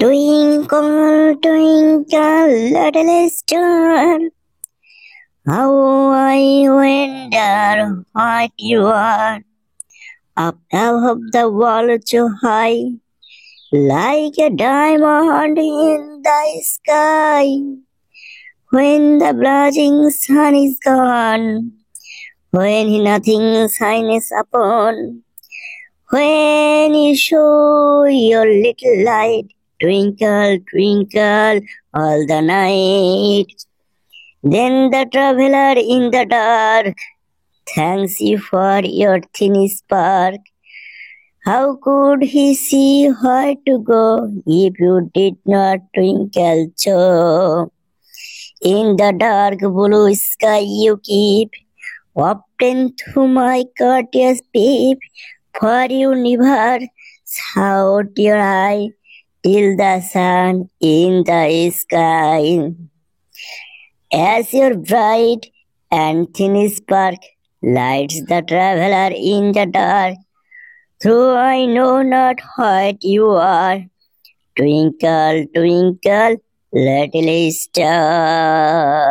Twinkle, twinkle, little star, how I wonder what you are. Up above the world so high, like a diamond in the sky. When the blazing sun is gone, when nothing shines upon, when you show your little light, twinkle, twinkle, all the night. Then the traveler in the dark thanks you for your tiny spark. How could he see where to go if you did not twinkle so? In the dark blue sky you keep, often through my courteous peep, for you never shout your eye till the sun in the sky. As your bright and thin spark lights the traveler in the dark, though I know not what you are, twinkle, twinkle, little star.